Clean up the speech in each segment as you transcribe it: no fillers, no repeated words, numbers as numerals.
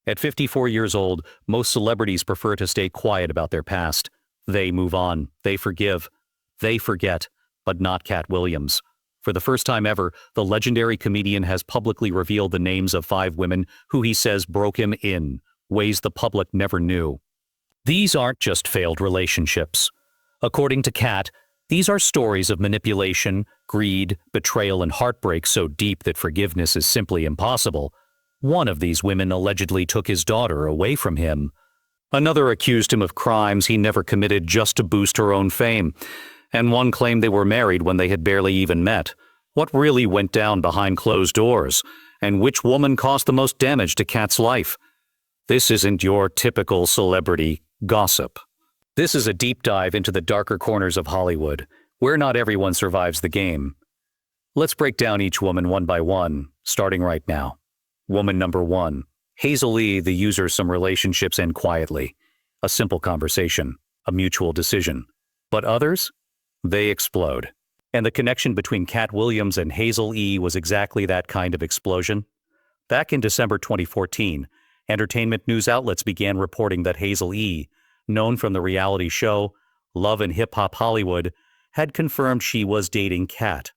At 54 years old, most celebrities prefer to stay quiet about their past. They move on, they forgive, they forget, but not Katt Williams. For the first time ever, the legendary comedian has publicly revealed the names of 5 women who he says broke him in ways the public never knew. These aren't just failed relationships. According to Katt, these are stories of manipulation, greed, betrayal, and heartbreak so deep that forgiveness is simply impossible. One of these women allegedly took his daughter away from him. Another accused him of crimes he never committed just to boost her own fame. And one claimed they were married when they had barely even met. What really went down behind closed doors? And which woman caused the most damage to Katt's life? This isn't your typical celebrity gossip. This is a deep dive into the darker corners of Hollywood, where not everyone survives the game. Let's break down each woman one by one, starting right now. Woman number 1. Hazel-E, the user some relationships end quietly. A simple conversation, a mutual decision. But others? They explode. And the connection between Katt Williams and Hazel-E was exactly that kind of explosion. Back in December 2014, entertainment news outlets began reporting that Hazel-E, known from the reality show Love and Hip Hop Hollywood, had confirmed she was dating Katt.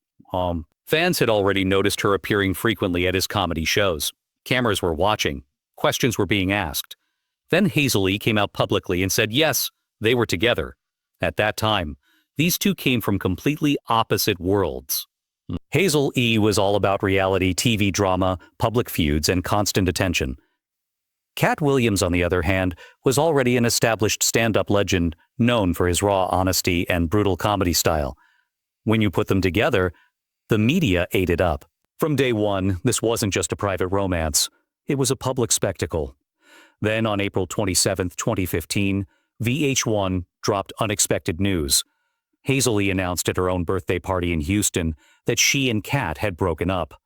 Fans had already noticed her appearing frequently at his comedy shows. Cameras were watching. Questions were being asked. Then Hazel-E came out publicly and said yes, they were together. At that time, these two came from completely opposite worlds. Hazel-E was all about reality TV drama, public feuds, and constant attention. Katt Williams, on the other hand, was already an established stand-up legend known for his raw honesty and brutal comedy style. When you put them together, the media ate it up. From day one, this wasn't just a private romance. It was a public spectacle. Then on April 27, 2015, VH1 dropped unexpected news. Hazel-E announced at her own birthday party in Houston that she and Katt had broken up.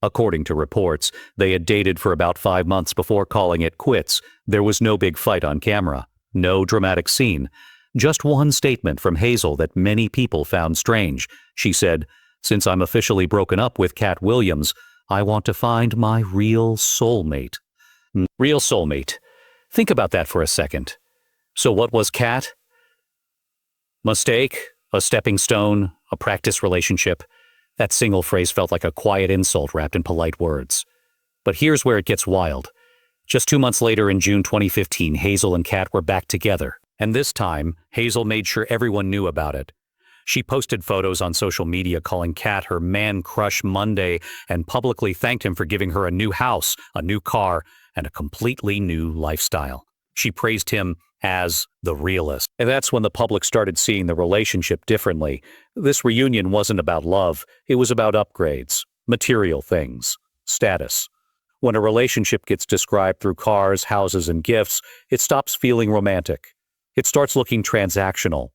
According to reports, they had dated for about 5 months before calling it quits. There was no big fight on camera, no dramatic scene. Just one statement from Hazel that many people found strange. She said, "Since I'm officially broken up with Katt Williams, I want to find my real soulmate." Real soulmate. Think about that for a second. So what was Katt? Mistake? A stepping stone? A practice relationship? That single phrase felt like a quiet insult wrapped in polite words. But here's where it gets wild. Just 2 months later in June 2015, Hazel and Katt were back together. And this time, Hazel made sure everyone knew about it. She posted photos on social media calling Katt her man crush Monday and publicly thanked him for giving her a new house, a new car, and a completely new lifestyle. She praised him as the realist. And that's when the public started seeing the relationship differently. This reunion wasn't about love. It was about upgrades, material things, status. When a relationship gets described through cars, houses, and gifts, it stops feeling romantic. It starts looking transactional.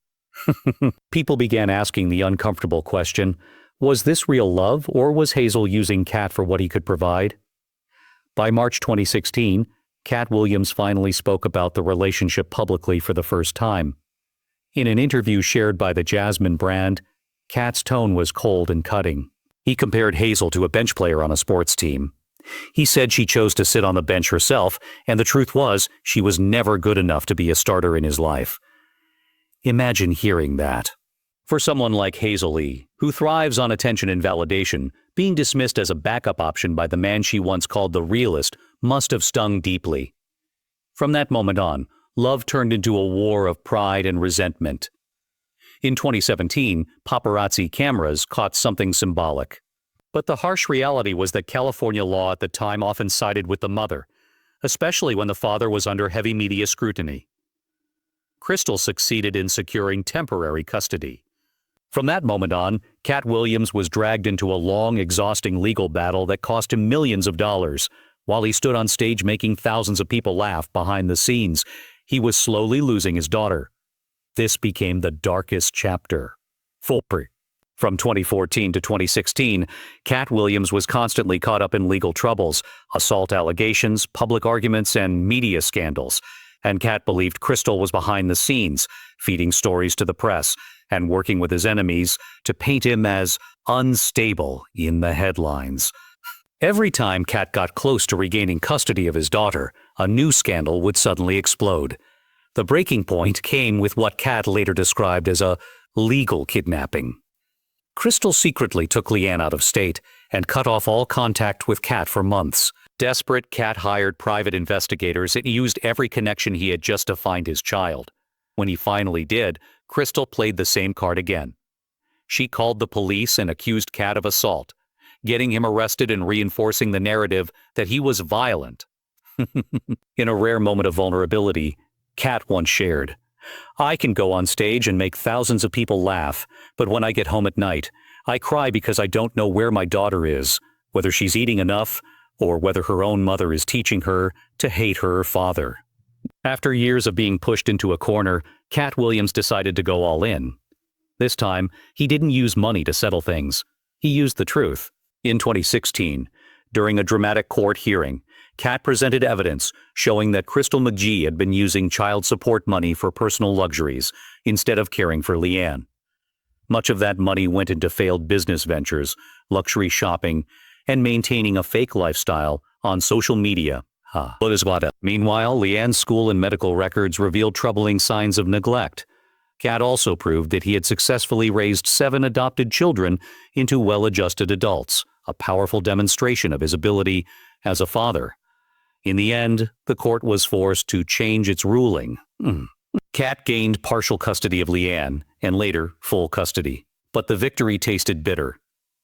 People began asking the uncomfortable question, was this real love, or was Hazel using Katt for what he could provide? By March 2016, Katt Williams finally spoke about the relationship publicly for the first time. In an interview shared by the Jasmine brand, Katt's tone was cold and cutting. He compared Hazel to a bench player on a sports team. He said she chose to sit on the bench herself, and the truth was, she was never good enough to be a starter in his life. Imagine hearing that. For someone like Hazel-E, who thrives on attention and validation, being dismissed as a backup option by the man she once called the realist must have stung deeply. From that moment on, love turned into a war of pride and resentment. In 2017, paparazzi cameras caught something symbolic. But the harsh reality was that California law at the time often sided with the mother, especially when the father was under heavy media scrutiny. Crystal succeeded in securing temporary custody. From that moment on, Katt Williams was dragged into a long, exhausting legal battle that cost him millions of dollars. While he stood on stage making thousands of people laugh behind the scenes, he was slowly losing his daughter. This became the darkest chapter. From 2014 to 2016, Katt Williams was constantly caught up in legal troubles, assault allegations, public arguments, and media scandals. And Katt believed Crystal was behind the scenes, feeding stories to the press and working with his enemies to paint him as unstable in the headlines. Every time Katt got close to regaining custody of his daughter, a new scandal would suddenly explode. The breaking point came with what Katt later described as a legal kidnapping. Crystal secretly took Leanne out of state and cut off all contact with Katt for months. Desperate, Katt hired private investigators and used every connection he had just to find his child. When he finally did, Crystal played the same card again. She called the police and accused Katt of assault, getting him arrested and reinforcing the narrative that he was violent. In a rare moment of vulnerability, Katt once shared, "I can go on stage and make thousands of people laugh, but when I get home at night, I cry because I don't know where my daughter is, whether she's eating enough, or whether her own mother is teaching her to hate her father." After years of being pushed into a corner, Katt Williams decided to go all in. This time, he didn't use money to settle things. He used the truth. In 2016, during a dramatic court hearing, Katt presented evidence showing that Crystal McGee had been using child support money for personal luxuries instead of caring for Leanne. Much of that money went into failed business ventures, luxury shopping, and maintaining a fake lifestyle on social media. Meanwhile, Leanne's school and medical records revealed troubling signs of neglect. Katt also proved that he had successfully raised 7 adopted children into well-adjusted adults, a powerful demonstration of his ability as a father. In the end, the court was forced to change its ruling. Katt gained partial custody of Leanne, and later, full custody. But the victory tasted bitter.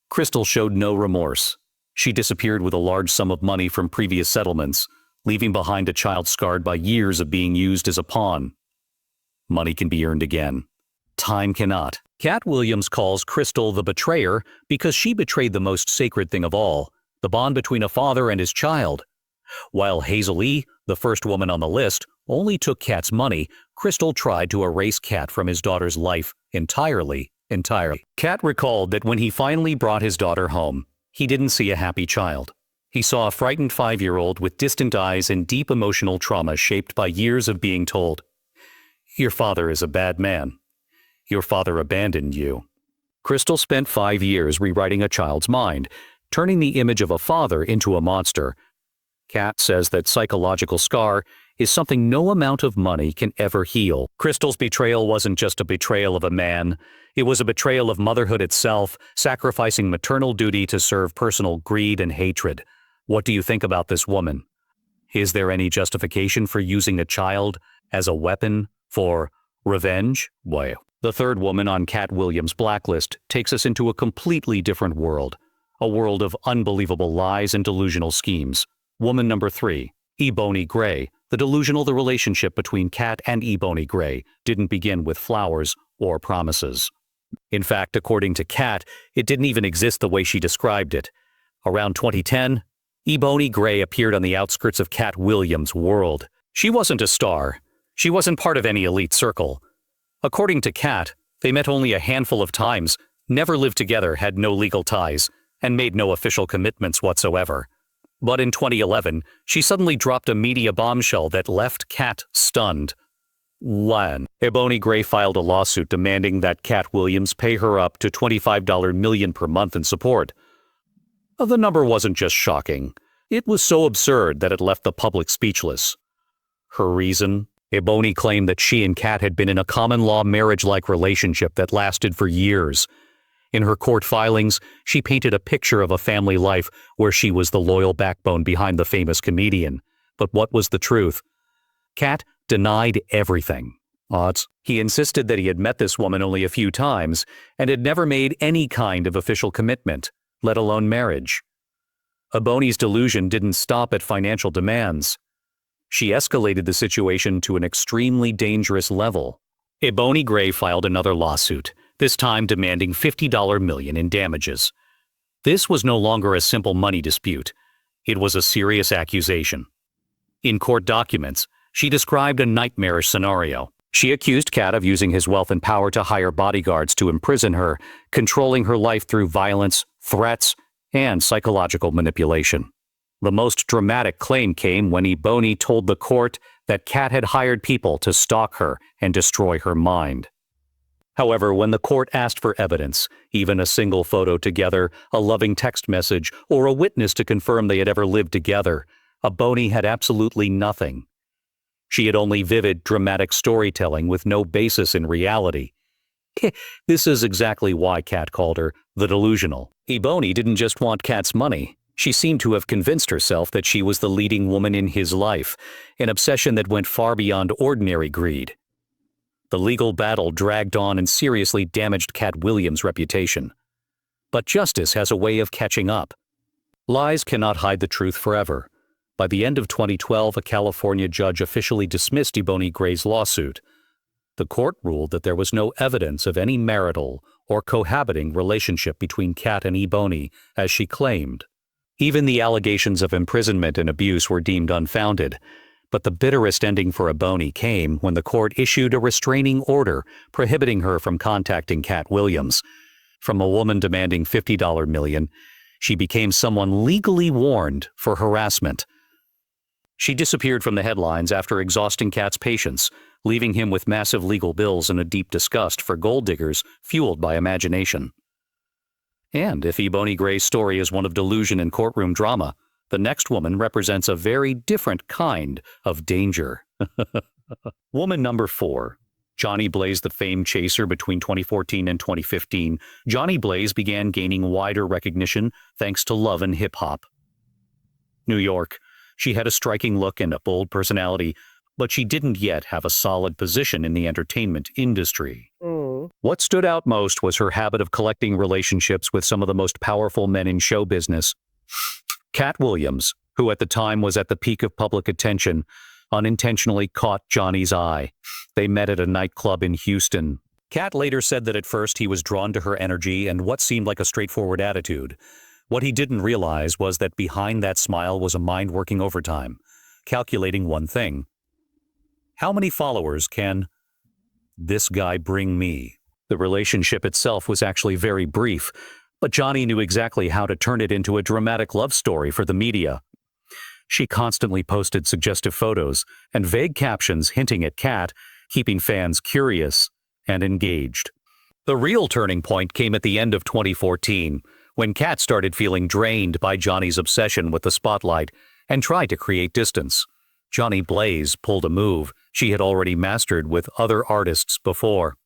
Crystal showed no remorse. She disappeared with a large sum of money from previous settlements, leaving behind a child scarred by years of being used as a pawn. Money can be earned again. Time cannot. Katt Williams calls Crystal the betrayer because she betrayed the most sacred thing of all, the bond between a father and his child. While Hazel-E, the first woman on the list, only took Katt's money, Crystal tried to erase Katt from his daughter's life entirely. Katt recalled that when he finally brought his daughter home, he didn't see a happy child. He saw a frightened 5-year-old with distant eyes and deep emotional trauma shaped by years of being told, "Your father is a bad man. Your father abandoned you." Crystal spent 5 years rewriting a child's mind, turning the image of a father into a monster. Katt says that psychological scar is something no amount of money can ever heal. Crystal's betrayal wasn't just a betrayal of a man. It was a betrayal of motherhood itself, sacrificing maternal duty to serve personal greed and hatred. What do you think about this woman? Is there any justification for using a child as a weapon for revenge? Well, the third woman on Katt Williams' blacklist takes us into a completely different world, a world of unbelievable lies and delusional schemes. Woman number 3, Eboni Gray. The relationship between Katt and Eboni Gray didn't begin with flowers or promises. In fact, according to Katt, it didn't even exist the way she described it. Around 2010, Eboni Gray appeared on the outskirts of Katt Williams' world. She wasn't a star. She wasn't part of any elite circle. According to Katt, they met only a handful of times, never lived together, had no legal ties, and made no official commitments whatsoever. But in 2011, she suddenly dropped a media bombshell that left Katt stunned. Eboni Gray filed a lawsuit demanding that Katt Williams pay her up to $25 million per month in support. The number wasn't just shocking. It was so absurd that it left the public speechless. Her reason? Eboni claimed that she and Katt had been in a common-law marriage-like relationship that lasted for years. In her court filings, she painted a picture of a family life where she was the loyal backbone behind the famous comedian. But what was the truth? Katt denied everything. He insisted that he had met this woman only a few times and had never made any kind of official commitment, let alone marriage. Eboni's delusion didn't stop at financial demands. She escalated the situation to an extremely dangerous level. Eboni Gray filed another lawsuit, this time demanding $50 million in damages. This was no longer a simple money dispute. It was a serious accusation. In court documents, she described a nightmarish scenario. She accused Katt of using his wealth and power to hire bodyguards to imprison her, controlling her life through violence, threats, and psychological manipulation. The most dramatic claim came when Eboni told the court that Katt had hired people to stalk her and destroy her mind. However, when the court asked for evidence, even a single photo together, a loving text message, or a witness to confirm they had ever lived together, Eboni had absolutely nothing. She had only vivid, dramatic storytelling with no basis in reality. This is exactly why Katt called her the delusional. Eboni didn't just want Katt's money. She seemed to have convinced herself that she was the leading woman in his life, an obsession that went far beyond ordinary greed. The legal battle dragged on and seriously damaged Katt Williams' reputation. But justice has a way of catching up. Lies cannot hide the truth forever. By the end of 2012, a California judge officially dismissed Eboni Gray's lawsuit. The court ruled that there was no evidence of any marital or cohabiting relationship between Katt and Eboni, as she claimed. Even the allegations of imprisonment and abuse were deemed unfounded. But the bitterest ending for Eboni came when the court issued a restraining order prohibiting her from contacting Katt Williams. From a woman demanding $50 million, she became someone legally warned for harassment. She disappeared from the headlines after exhausting Katt's patience, leaving him with massive legal bills and a deep disgust for gold diggers fueled by imagination. And if Eboni Gray's story is one of delusion and courtroom drama, the next woman represents a very different kind of danger. Woman number 4. Jhonni Blaze, the fame chaser. Between 2014 and 2015, Jhonni Blaze began gaining wider recognition thanks to love and hip-hop. New York. She had a striking look and a bold personality, but she didn't yet have a solid position in the entertainment industry. What stood out most was her habit of collecting relationships with some of the most powerful men in show business. Katt Williams, who at the time was at the peak of public attention, unintentionally caught Jhonni's eye. They met at a nightclub in Houston. Katt later said that at first he was drawn to her energy and what seemed like a straightforward attitude. What he didn't realize was that behind that smile was a mind working overtime, calculating one thing. How many followers can this guy bring me? The relationship itself was actually very brief, but Jhonni knew exactly how to turn it into a dramatic love story for the media. She constantly posted suggestive photos and vague captions hinting at Katt, keeping fans curious and engaged. The real turning point came at the end of 2014, when Katt started feeling drained by Jhonni's obsession with the spotlight and tried to create distance. Jhonni Blaze pulled a move she had already mastered with other artists before.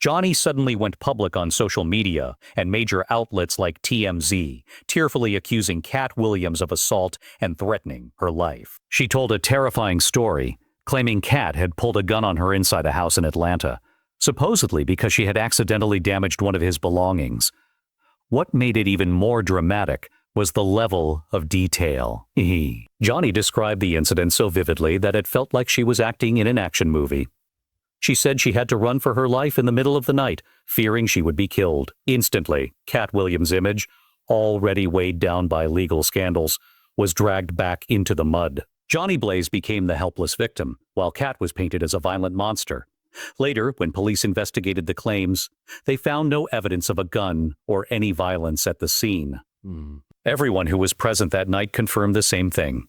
Jhonni suddenly went public on social media and major outlets like TMZ, tearfully accusing Katt Williams of assault and threatening her life. She told a terrifying story, claiming Katt had pulled a gun on her inside a house in Atlanta, supposedly because she had accidentally damaged one of his belongings. What made it even more dramatic was the level of detail. Jhonni described the incident so vividly that it felt like she was acting in an action movie. She said she had to run for her life in the middle of the night, fearing she would be killed. Instantly, Katt Williams' image, already weighed down by legal scandals, was dragged back into the mud. Jhonni Blaze became the helpless victim, while Katt was painted as a violent monster. Later, when police investigated the claims, they found no evidence of a gun or any violence at the scene. Everyone who was present that night confirmed the same thing.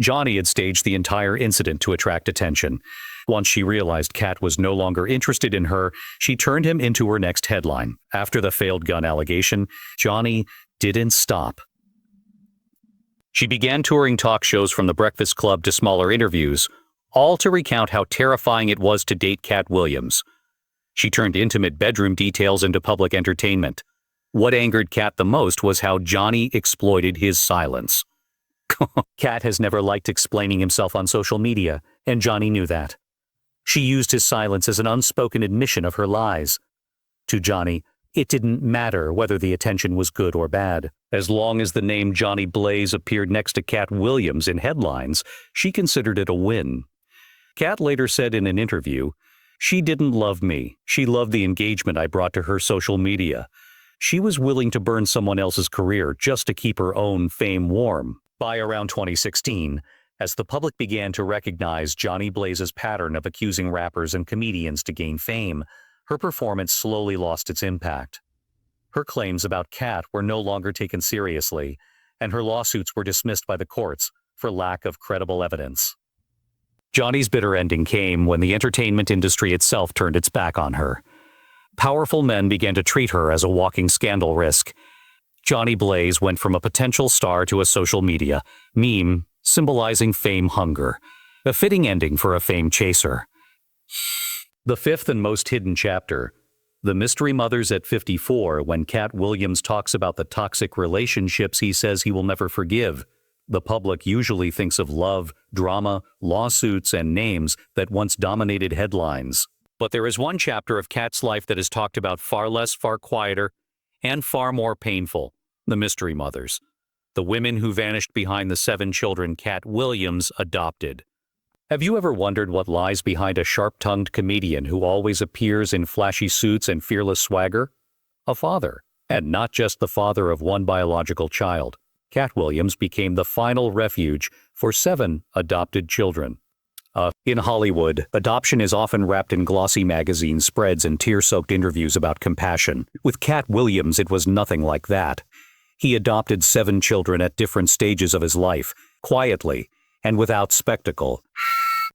Jhonni had staged the entire incident to attract attention. Once she realized Katt was no longer interested in her, she turned him into her next headline. After the failed gun allegation, Jhonni didn't stop. She began touring talk shows from The Breakfast Club to smaller interviews, all to recount how terrifying it was to date Katt Williams. She turned intimate bedroom details into public entertainment. What angered Katt the most was how Jhonni exploited his silence. Katt has never liked explaining himself on social media, and Jhonni knew that. She used his silence as an unspoken admission of her lies. To Jhonni, it didn't matter whether the attention was good or bad. As long as the name Jhonni Blaze appeared next to Katt Williams in headlines, she considered it a win. Katt later said in an interview, "She didn't love me. She loved the engagement I brought to her social media. She was willing to burn someone else's career just to keep her own fame warm." By around 2016, as the public began to recognize Jhonni Blaze's pattern of accusing rappers and comedians to gain fame, her performance slowly lost its impact. Her claims about Katt were no longer taken seriously, and her lawsuits were dismissed by the courts for lack of credible evidence. Jhonni's bitter ending came when the entertainment industry itself turned its back on her. Powerful men began to treat her as a walking scandal risk. Jhonni Blaze went from a potential star to a social media meme symbolizing fame hunger, a fitting ending for a fame chaser. The fifth and most hidden chapter. The mystery mothers at 54, when Katt Williams talks about the toxic relationships he says he will never forgive. The public usually thinks of love, drama, lawsuits, and names that once dominated headlines. But there is one chapter of Katt's life that is talked about far less, far quieter, and far more painful: the mystery mothers. The women who vanished behind the 7 children Katt Williams adopted. Have you ever wondered what lies behind a sharp-tongued comedian who always appears in flashy suits and fearless swagger? A father, and not just the father of one biological child. Katt Williams became the final refuge for 7 adopted children. In Hollywood, adoption is often wrapped in glossy magazine spreads and tear-soaked interviews about compassion. With Katt Williams, it was nothing like that. He adopted 7 children at different stages of his life, quietly and without spectacle.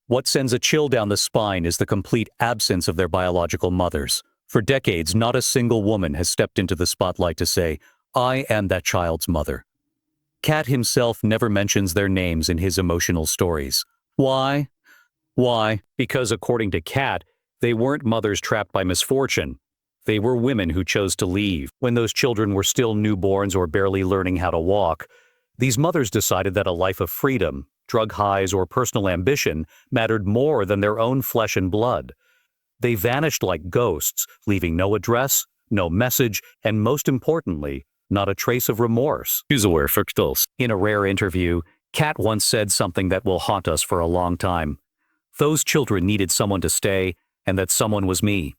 What sends a chill down the spine is the complete absence of their biological mothers. For decades, not a single woman has stepped into the spotlight to say, "I am that child's mother." Katt himself never mentions their names in his emotional stories. Why? Why? Because according to Katt, they weren't mothers trapped by misfortune. They were women who chose to leave. When those children were still newborns or barely learning how to walk, these mothers decided that a life of freedom, drug highs, or personal ambition mattered more than their own flesh and blood. They vanished like ghosts, leaving no address, no message, and most importantly, not a trace of remorse. In a rare interview, Katt once said something that will haunt us for a long time. Those children needed someone to stay, and that someone was me.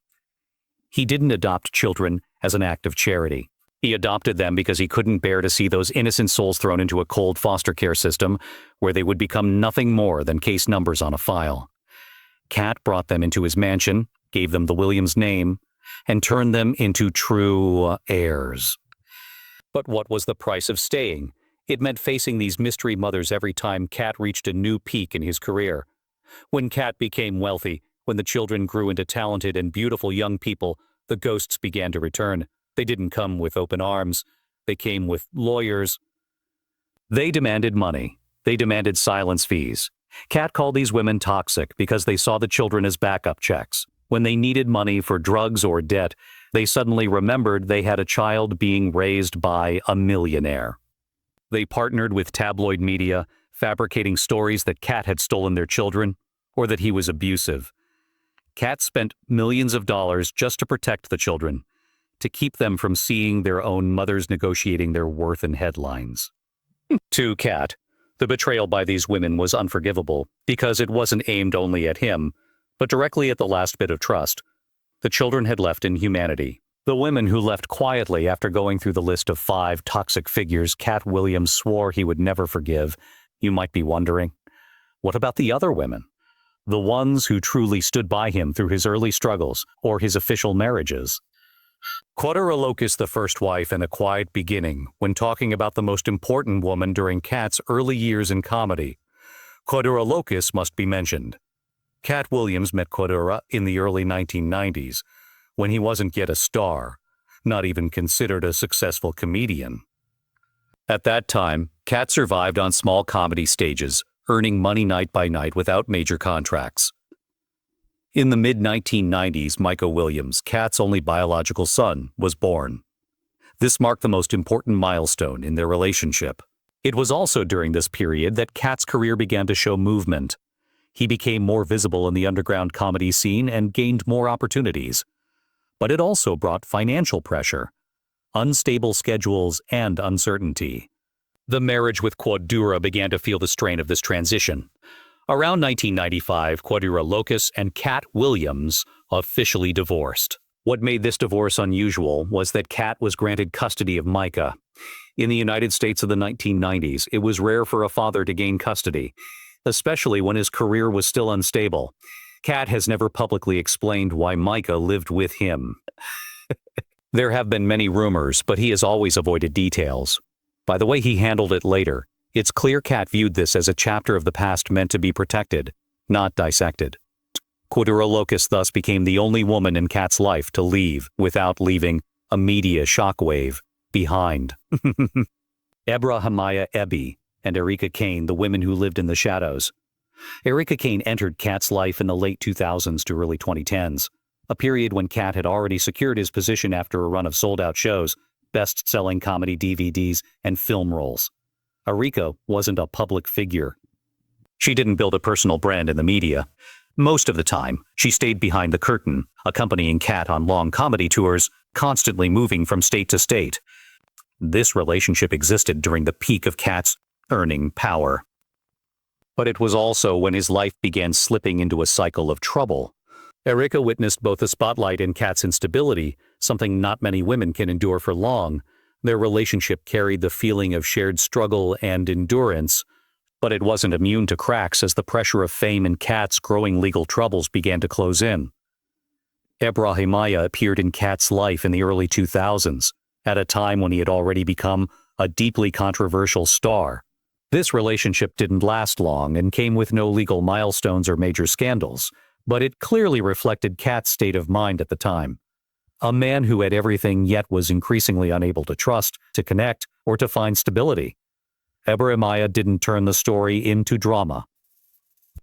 He didn't adopt children as an act of charity. He adopted them because he couldn't bear to see those innocent souls thrown into a cold foster care system where they would become nothing more than case numbers on a file. Katt brought them into his mansion, gave them the Williams name, and turned them into true heirs. But what was the price of staying? It meant facing these mystery mothers every time Katt reached a new peak in his career. When Katt became wealthy, when the children grew into talented and beautiful young people, the ghosts began to return. They didn't come with open arms. They came with lawyers. They demanded money. They demanded silence fees. Katt called these women toxic because they saw the children as backup checks. When they needed money for drugs or debt, they suddenly remembered they had a child being raised by a millionaire. They partnered with tabloid media, fabricating stories that Katt had stolen their children or that he was abusive. Katt spent millions of dollars just to protect the children, to keep them from seeing their own mothers negotiating their worth in headlines. To Katt, the betrayal by these women was unforgivable because it wasn't aimed only at him, but directly at the last bit of trust. The children had left in humanity. The women who left quietly after going through the list of 5 toxic figures Katt Williams swore he would never forgive. You might be wondering, what about the other women? The ones who truly stood by him through his early struggles or his official marriages. Quadrara Locus, the first wife, and a quiet beginning when talking about the most important woman during Katt's early years in comedy. Quadrara Locus must be mentioned. Katt Williams met Quadrara in the early 1990s, when he wasn't yet a star, not even considered a successful comedian. At that time, Katt survived on small comedy stages, earning money night by night without major contracts. In the mid-1990s, Micah Williams, Katt's only biological son, was born. This marked the most important milestone in their relationship. It was also during this period that Katt's career began to show movement. He became more visible in the underground comedy scene and gained more opportunities. But it also brought financial pressure, unstable schedules, and uncertainty. The marriage with Quadrara began to feel the strain of this transition. Around 1995, Quadrara Locus and Katt Williams officially divorced. What made this divorce unusual was that Katt was granted custody of Micah. In the United States of the 1990s, it was rare for a father to gain custody, especially when his career was still unstable. Katt has never publicly explained why Micah lived with him. There have been many rumors, but he has always avoided details. By the way he handled it later, it's clear Katt viewed this as a chapter of the past meant to be protected, not dissected. Quadra Locust thus became the only woman in Katt's life to leave without leaving a media shockwave behind. Ebrahimiah Ebby and Erika Kane, the women who lived in the shadows. Erika Kane entered Katt's life in the late 2000s to early 2010s, a period when Katt had already secured his position after a run of sold-out shows, best-selling comedy DVDs, and film roles. Erika wasn't a public figure. She didn't build a personal brand in the media. Most of the time, she stayed behind the curtain, accompanying Katt on long comedy tours, constantly moving from state to state. This relationship existed during the peak of Katt's earning power. But it was also when his life began slipping into a cycle of trouble. Erika witnessed both the spotlight and Katt's instability, something not many women can endure for long. Their relationship carried the feeling of shared struggle and endurance, but it wasn't immune to cracks as the pressure of fame and Katt's growing legal troubles began to close in. Ebrahimiah appeared in Katt's life in the early 2000s, at a time when he had already become a deeply controversial star. This relationship didn't last long and came with no legal milestones or major scandals, but it clearly reflected Katt's state of mind at the time. A man who had everything yet was increasingly unable to trust, to connect, or to find stability. Ebrahimiah didn't turn the story into drama.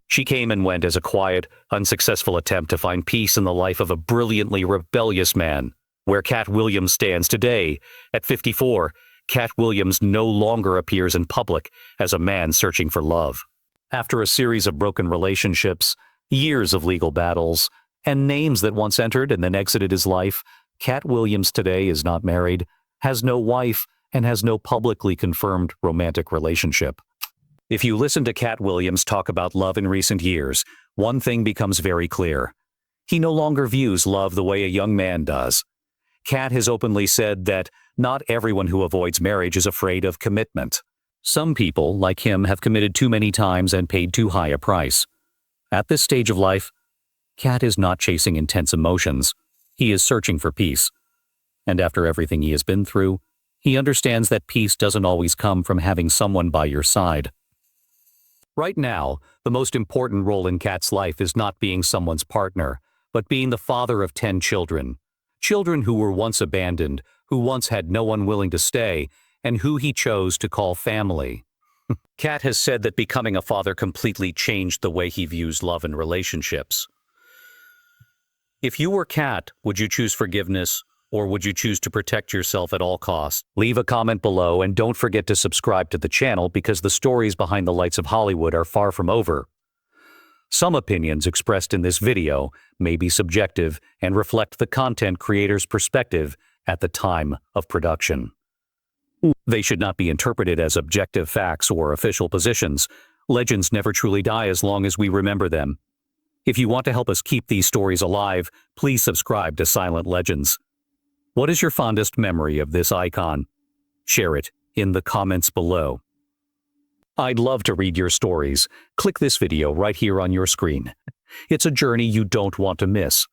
She came and went as a quiet, unsuccessful attempt to find peace in the life of a brilliantly rebellious man. Where Katt Williams stands today, at 54, Katt Williams no longer appears in public as a man searching for love. After a series of broken relationships, years of legal battles, and names that once entered and then exited his life, Katt Williams today is not married, has no wife, and has no publicly confirmed romantic relationship. If you listen to Katt Williams talk about love in recent years, one thing becomes very clear. He no longer views love the way a young man does. Katt has openly said that not everyone who avoids marriage is afraid of commitment. Some people, like him, have committed too many times and paid too high a price. At this stage of life, Katt is not chasing intense emotions. He is searching for peace. And after everything he has been through, he understands that peace doesn't always come from having someone by your side. Right now, the most important role in Katt's life is not being someone's partner, but being the father of 10 children. Children who were once abandoned, who once had no one willing to stay, and who he chose to call family. Katt has said that becoming a father completely changed the way he views love and relationships. If you were Katt, would you choose forgiveness, or would you choose to protect yourself at all costs? Leave a comment below and don't forget to subscribe to the channel because the stories behind the lights of Hollywood are far from over. Some opinions expressed in this video may be subjective and reflect the content creator's perspective at the time of production. They should not be interpreted as objective facts or official positions. Legends never truly die as long as we remember them. If you want to help us keep these stories alive, please subscribe to Silent Legends. What is your fondest memory of this icon? Share it in the comments below. I'd love to read your stories. Click this video right here on your screen. It's a journey you don't want to miss.